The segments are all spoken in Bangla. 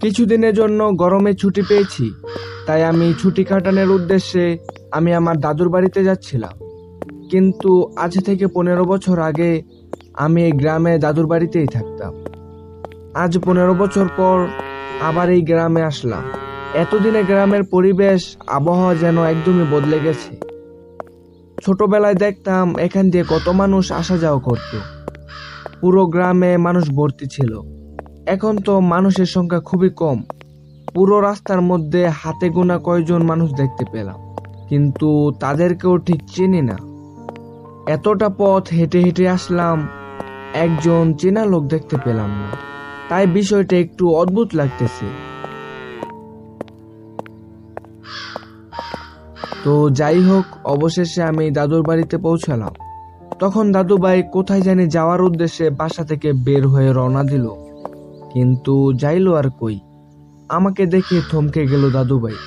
কিছুদিনের জন্য গরমে ছুটি পেয়েছি, তাই আমি ছুটি কাটানোর উদ্দেশ্যে আমি আমার দাদুর বাড়িতে যাচ্ছিলাম। কিন্তু আজ থেকে 15 বছর আগে আমি এই গ্রামে দাদুর বাড়িতেই থাকতাম। আজ 15 বছর পর আবার এই গ্রামে আসলাম। এতদিনে গ্রামের পরিবেশ, আবহাওয়া যেন একদমই বদলে গেছে। ছোটবেলায় দেখতাম এখান দিয়ে কত মানুষ আসা যাওয়া করত। পুরো গ্রামে মানুষ ভর্তি ছিল। এখন তো মানুষের সংখ্যা খুবই কম। পুরো রাস্তার মধ্যে হাতে গোনা কয়জন মানুষ দেখতে পেলাম, কিন্তু তাদেরকেও ঠিক চিনি না। এতটা পথ হেঁটে হেঁটে আসলাম, একজন চেনা লোক দেখতে পেলাম না। তাই বিষয়টা একটু অদ্ভুত লাগতেছে। তো যাই হোক, অবশেষে আমি দাদুর বাড়িতে পৌঁছালাম। তখন দাদু ভাই কোথায় জানি যাওয়ার উদ্দেশ্যে বাসা থেকে বের হয়ে রওনা দিল, কিন্তু যাইলো আর কই। আমাকে দেখে থমকে গেল দাদু ভাই।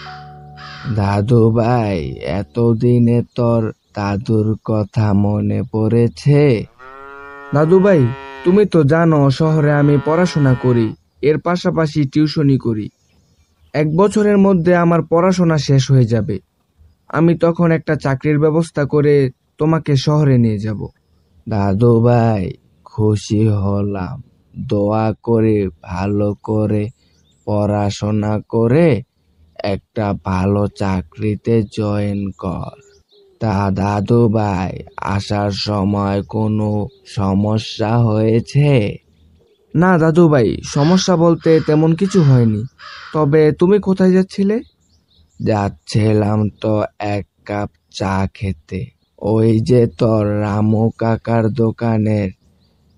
দাদু ভাই, এতদিনে তোর দাদুর কথা মনে পড়েছে? দাদু ভাই, তুমি তো জানো শহরে আমি পড়াশোনা করি, এর পাশাপাশি টিউশনি করি। 1 বছরের মধ্যে আমার পড়াশোনা শেষ হয়ে যাবে। আমি তখন একটা চাকরির ব্যবস্থা করে তোমাকে শহরে নিয়ে যাব। দাদু ভাই, খুশি হলাম। দোয়া করে ভালো করে পড়াশোনা করে একটা ভালো চাকরিতে জয়েন কর। তা দাদু ভাই, আসার সময় কোনো সমস্যা হয়েছে? না দাদু ভাই, সমস্যা বলতে তেমন কিছু হয়নি। তবে তুমি কোথায় যাচ্ছিলে? যাচ্ছিলাম তো এক কাপ চা খেতে। ওই যে তোর রামু কাকার দোকানের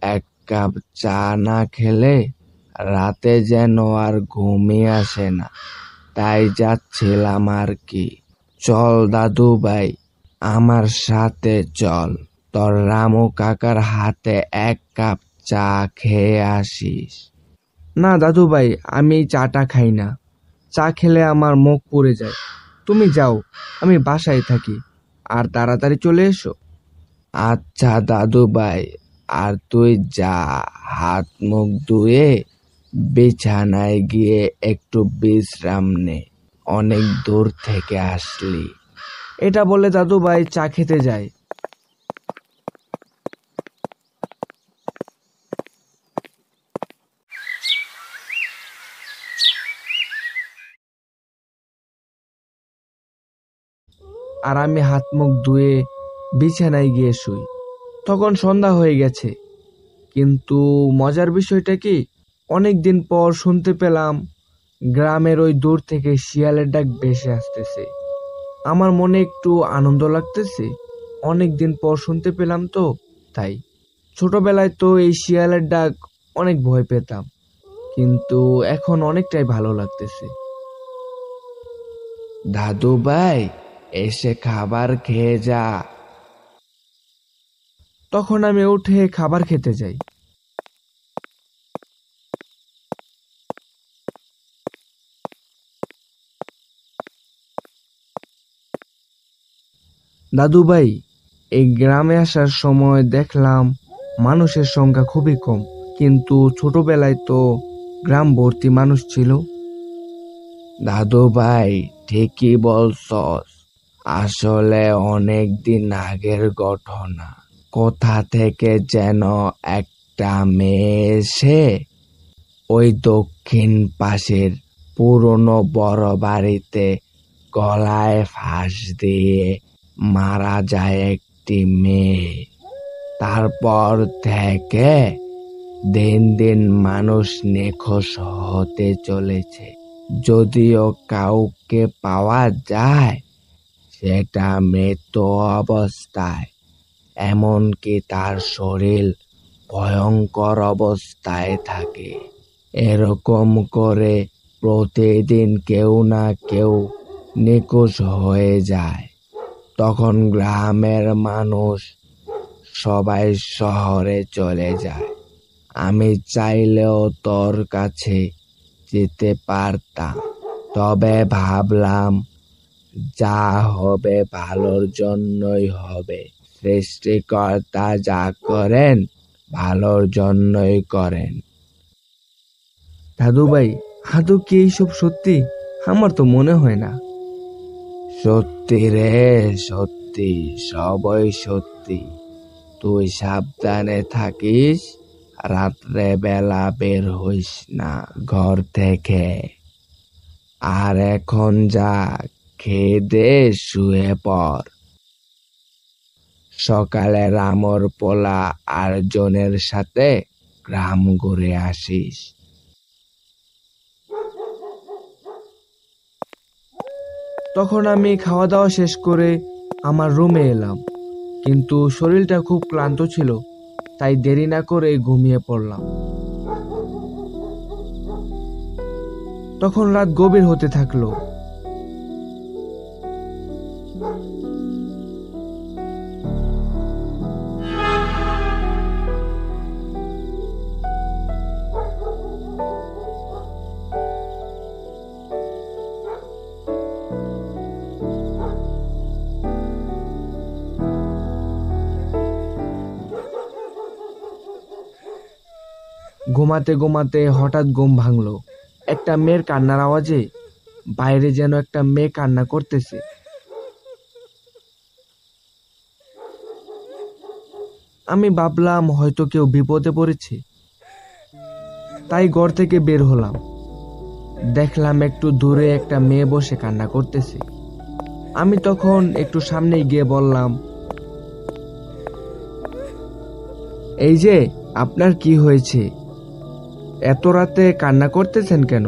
এক কাপ চা না খেলে রাতে যেন আর ঘুমই আসে না, তাই যাচ্ছিলাম আর কি। চল দাদু ভাই, আমার সাথে চল, তোর রামু কাকার হাতে এক কাপ চা খেয়ে আসিস। না দাদু ভাই, আমি এই চাটা খাই না। চা খেলে আমার মুখ পুড়ে যায়। তুমি যাও, আমি বাসায় থাকি। আর তাড়াতাড়ি চলে এসো। আচ্ছা দাদু ভাই, আর তুই যা, হাত মুখ ধুয়ে বিছানায় গিয়ে একটু বিশ্রাম নে, অনেক দূর থেকে আসলি। এটা বলে দাদু ভাই চা খেতে যায়। আর আমি হাত মুখ ধুয়ে বিছানায় গিয়ে শুই। তখন সন্ধ্যা হয়ে গেছে। কিন্তু মজার বিষয়টা কি, অনেকদিন পর শুনতে পেলাম গ্রামের ওই দূর থেকে শিয়ালের ডাক ভেসে আসতেছে। আমার মনে একটু আনন্দ লাগতেছে। অনেকদিন পর শুনতে পেলাম তো, তাই। ছোটবেলায় তো এই শিয়ালের ডাক অনেক ভয় পেতাম, কিন্তু এখন অনেকটাই ভালো লাগতেছে। দাদু ভাই, এসে খাবার খেয়ে যা। তখন আমি উঠে খাবার খেতে যাই। দাদু ভাই, এই গ্রামে আসার সময় দেখলাম মানুষের সংখ্যা খুবই কম, কিন্তু ছোটবেলায় তো গ্রাম ভর্তি মানুষ ছিল। দাদু ভাই, ঠিকই বলছস। আসলে অনেক দিন আগের ঘটনা। কোথা থেকে যেন একটা মেয়ে এসে ওই দক্ষিণ পাশের পুরনো বড় বাড়িতে গলায় ফাঁস দিয়ে মারা যায় একটি মেয়ে। তারপর থেকে দিন দিন মানুষ নিখোঁজ হতে চলেছে। যদিও কাউকে পাওয়া যায়, সেটা মৃত অবস্থায়, এমনকি তার শরীর ভয়ঙ্কর অবস্থায় থাকে। এরকম করে প্রতিদিন কেউ না কেউ নিখোঁজ হয়ে যায়। তখন গ্রামের মানুষ সবাই শহরে চলে যায়। আমি চাইলেও তোর কাছে যেতে পারতাম, তবে ভাবলাম যা হবে ভালোর জন্যই হবে। সৃষ্টিকর্তা যা করেন ভালোর জন্যই করেন। দাদু ভাই, আদৌ কি এইসব সত্যি? আমার তো মনে হয় না। সত্যি রে, সত্যি, সবই সত্যি। তুই সাবধানে থাকিস, রাত্রে বেলা বের হইস না ঘর থেকে। আর এখন যা, খেয়ে দে, শুয়ে পড়। সকালে রামর পোলা আর জনের সাথে গ্রাম ঘুরে আসিস। তখন আমি খাওয়া দাওয়া শেষ করে আমার রুমে এলাম, কিন্তু শরীরটা খুব ক্লান্ত ছিল, তাই দেরি না করে ঘুমিয়ে পড়লাম। তখন রাত গভীর হতে থাকলো। ঘুমাতে ঘুমাতে হঠাৎ ঘুম ভাঙলো একটা মেয়ের কান্নার আওয়াজে। বাইরে যেন একটা মেয়ে কান্না করতেছে। আমি ভাবলাম হয়তো কেউ বিপদে পড়েছে, তাই ঘর থেকে বের হলাম। দেখলাম একটু দূরে একটা মেয়ে বসে কান্না করতেছে। আমি তখন একটু সামনে গিয়ে বললাম, এই যে, আপনার কি হয়েছে? এত রাতে কান্না করতেছেন কেন?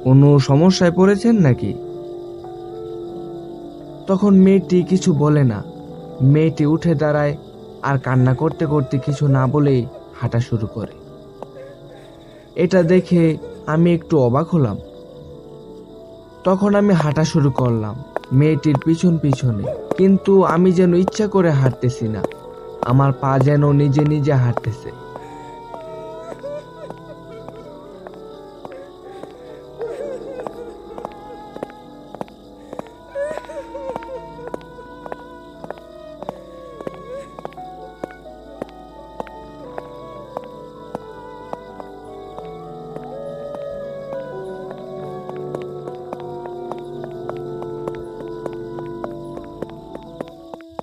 কোনো সমস্যায় পড়েছেন নাকি? তখন মেয়েটি কিছু বলে না। মেয়েটি উঠে দাঁড়ায় আর কান্না করতে করতে কিছু না বলেই হাঁটা শুরু করে। এটা দেখে আমি একটু অবাক হলাম। তখন আমি হাঁটা শুরু করলাম মেয়েটির পিছন পিছনে, কিন্তু আমি যেন ইচ্ছা করে হাঁটতেছি না, আমার পা যেন নিজে নিজে হাঁটতেছে।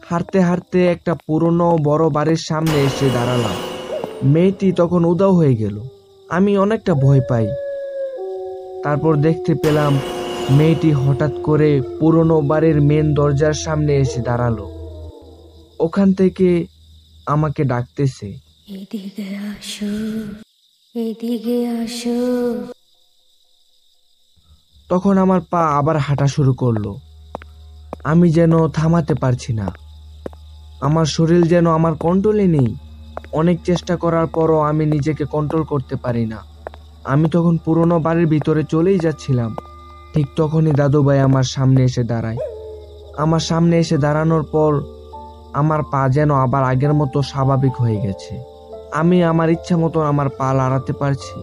হাঁটতে হাঁটতে একটা পুরনো বড় বাড়ির সামনে এসে দাঁড়ালাম। মেয়েটি তখন উধাও হয়ে গেল। আমি অনেকটা ভয় পাই। তারপর দেখতে পেলাম মেয়েটি হঠাৎ করে পুরনো বাড়ির মেন দরজার সামনে এসে দাঁড়ালো। ওখান থেকে আমাকে ডাকতেছে, এদিকে আসো, এদিকে আসো। তখন আমার পা আবার হাঁটা শুরু করলো। আমি যেন থামাতে পারছি না। আমার শরীর যেন আমার কন্ট্রোলে নেই। অনেক চেষ্টা করার পরও আমি নিজেকে কন্ট্রোল করতে পারি না। আমি তখন পুরনো বাড়ির ভিতরে চলেই যাচ্ছিলাম। ঠিক তখনই দাদুভাই আমার সামনে এসে দাঁড়ায়। আমার সামনে এসে দাঁড়ানোর পর আমার পা যেন আবার আগের মতো স্বাভাবিক হয়ে গেছে। আমি আমার ইচ্ছা মতো আমার পা লড়াতে পারছি।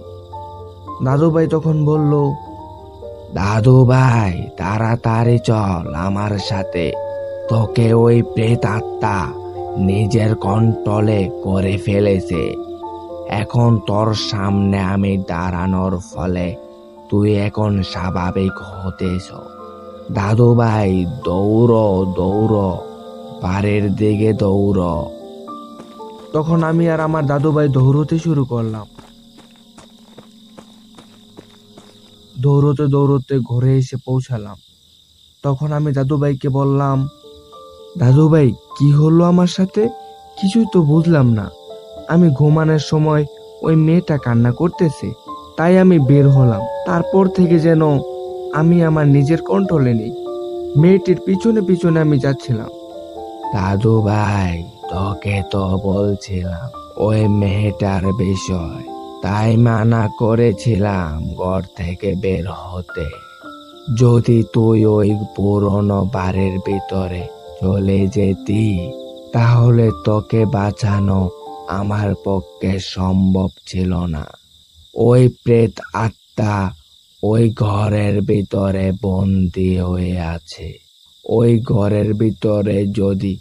দাদুভাই তখন বলল, দাদু ভাই, তাড়াতাড়ি চল আমার সাথে। তোকে ওই প্রেত আত্মা নিজের কন্ট্রোলে করে ফেলেছে। এখন তোর সামনে আমি দাঁড়ানোর ফলে তুই এখন স্বাভাবিক হতেছ। দাদু ভাই, দৌড়ো দৌড়ো, বাড়ির দিকে দৌড়ো। তখন আমি আর আমার দাদুভাই দৌড়তে শুরু করলাম। দৌড়তে দৌড়তে ঘরে এসে পৌঁছালাম। তখন আমি দাদুভাইকে বললাম, দাদুভাই, কি হলো আমার সাথে? কিছুই তো বুঝলাম না। আমি ঘুমানোর সময় ওই মেয়েটা কান্না করতেছে, তাই আমি বের হলাম। তারপর থেকে যেন আমি আমার নিজের কন্ট্রোলে নেই। মেয়েটির পিছনে পিছনে আমি যাচ্ছিলাম। দাদু ভাই, তোকে তো বলছিলাম ওই মেয়েটার বিষয়, তাই মানা করেছিলাম ঘর থেকে বের হতে। যদি তুই ওই পুরনো বাড়ির ভিতরে চলে যেতি, তাহলে তোকে বাঁচানো আমার পক্ষে সম্ভব ছিল না। ওই প্রেত আত্মা ওই ঘরের ভিতরে বন্দি হয়ে আছে। ওই ঘরের ভিতরে যদি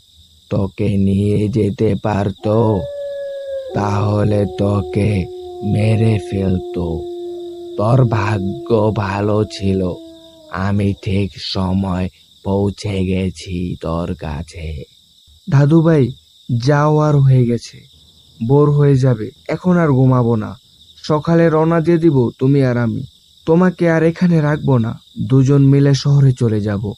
তোকে নিয়ে যেতে পারতো, তাহলে তোকে মেরে ফেলতো। তোর ভাগ্য ভালো ছিল, আমি ঠিক সময় পৌঁছে গেছি তোর কাছে। দাদু ভাই, যাও, আর হয়ে গেছে, বোর হয়ে যাবে, এখন আর ঘুমাবো না। সকালে রওনা দিয়ে দিব তুমি আর আমি। তোমাকে আর এখানে রাখবো না, দুজন মিলে শহরে চলে যাব।